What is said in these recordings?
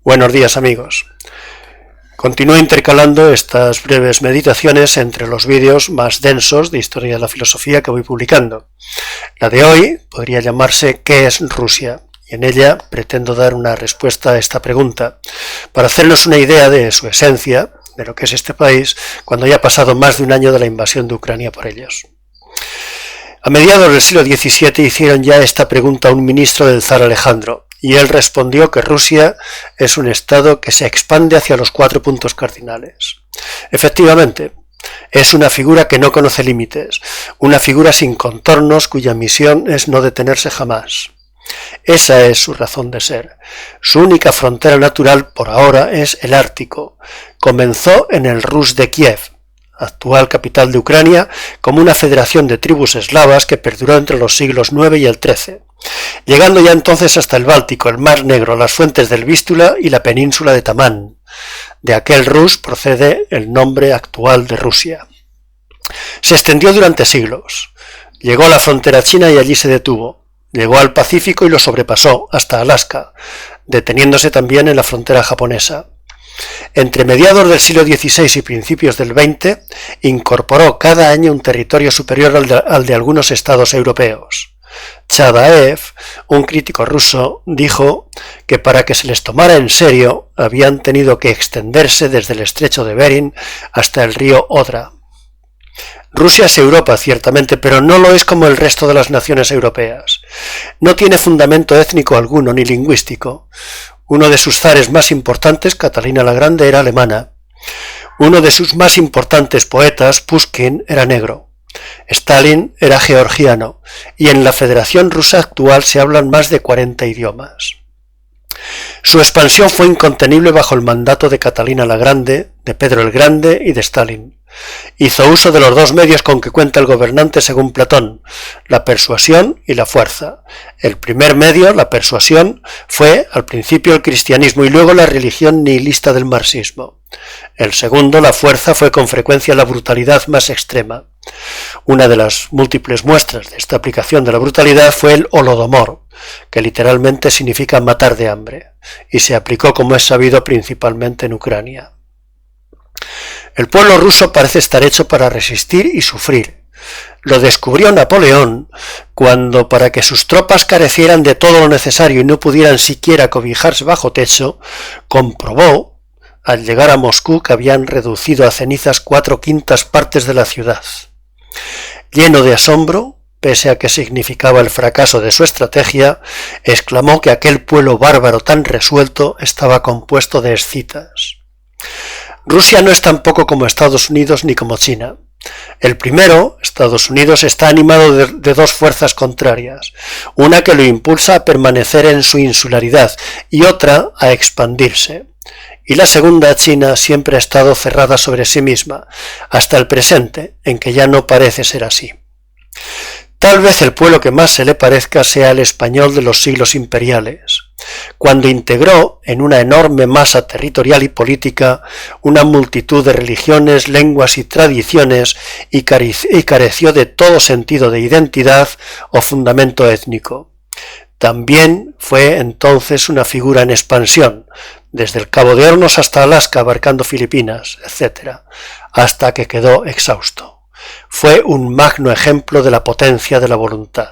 Buenos días, amigos. Continúo intercalando estas breves meditaciones entre los vídeos más densos de historia de la filosofía que voy publicando. La de hoy podría llamarse ¿Qué es Rusia? Y en ella pretendo dar una respuesta a esta pregunta, para hacernos una idea de su esencia, de lo que es este país, cuando haya pasado más de un año de la invasión de Ucrania por ellos. A mediados del siglo XVII hicieron ya esta pregunta a un ministro del zar Alejandro, y él respondió que Rusia es un estado que se expande hacia los 4 puntos cardinales. Efectivamente, es una figura que no conoce límites, una figura sin contornos cuya misión es no detenerse jamás. Esa es su razón de ser. Su única frontera natural por ahora es el Ártico. Comenzó en el Rus de Kiev, actual capital de Ucrania, como una federación de tribus eslavas que perduró entre los siglos IX y el XIII, llegando ya entonces hasta el Báltico, el Mar Negro, las fuentes del Vístula y la península de Tamán. De aquel Rus procede el nombre actual de Rusia. Se extendió durante siglos. Llegó a la frontera china y allí se detuvo. Llegó al Pacífico y lo sobrepasó, hasta Alaska, deteniéndose también en la frontera japonesa. Entre mediados del siglo XVI y principios del XX, incorporó cada año un territorio superior al de algunos estados europeos. Chadaev, un crítico ruso, dijo que para que se les tomara en serio habían tenido que extenderse desde el estrecho de Bering hasta el río Odra. Rusia es Europa, ciertamente, pero no lo es como el resto de las naciones europeas. No tiene fundamento étnico alguno, ni lingüístico. Uno de sus zares más importantes, Catalina la Grande, era alemana. Uno de sus más importantes poetas, Pushkin, era negro. Stalin era georgiano, y en la Federación Rusa actual se hablan más de 40 idiomas. Su expansión fue incontenible bajo el mandato de Catalina la Grande, de Pedro el Grande y de Stalin. Hizo uso de los 2 medios con que cuenta el gobernante según Platón, la persuasión y la fuerza. El primer medio, la persuasión, fue al principio el cristianismo y luego la religión nihilista del marxismo. El segundo, la fuerza, fue con frecuencia la brutalidad más extrema. Una de las múltiples muestras de esta aplicación de la brutalidad fue el Holodomor, que literalmente significa matar de hambre, y se aplicó, como es sabido, principalmente en Ucrania. El pueblo ruso parece estar hecho para resistir y sufrir. Lo descubrió Napoleón cuando, para que sus tropas carecieran de todo lo necesario y no pudieran siquiera cobijarse bajo techo, comprobó, al llegar a Moscú, que habían reducido a cenizas 4/5 partes de la ciudad. Lleno de asombro, pese a que significaba el fracaso de su estrategia, exclamó que aquel pueblo bárbaro tan resuelto estaba compuesto de escitas. Rusia no es tampoco como Estados Unidos ni como China. El primero, Estados Unidos, está animado de 2 fuerzas contrarias, una que lo impulsa a permanecer en su insularidad y otra a expandirse. Y la segunda, China, siempre ha estado cerrada sobre sí misma, hasta el presente, en que ya no parece ser así. Tal vez el pueblo que más se le parezca sea el español de los siglos imperiales, cuando integró en una enorme masa territorial y política una multitud de religiones, lenguas y tradiciones y careció de todo sentido de identidad o fundamento étnico. También fue entonces una figura en expansión, desde el Cabo de Hornos hasta Alaska, abarcando Filipinas, etc., hasta que quedó exhausto. Fue un magno ejemplo de la potencia de la voluntad.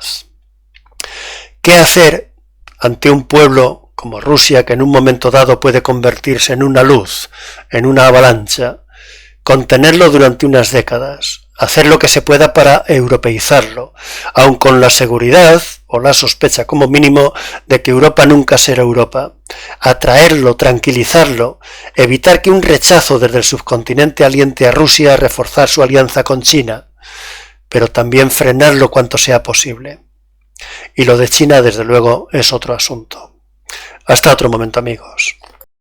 ¿Qué hacer ante un pueblo como Rusia, que en un momento dado puede convertirse en una luz, en una avalancha? Contenerlo durante unas décadas, hacer lo que se pueda para europeizarlo, aun con la seguridad, o la sospecha como mínimo, de que Europa nunca será Europa, atraerlo, tranquilizarlo, evitar que un rechazo desde el subcontinente aliente a Rusia a reforzar su alianza con China, pero también frenarlo cuanto sea posible. Y lo de China, desde luego, es otro asunto. Hasta otro momento, amigos.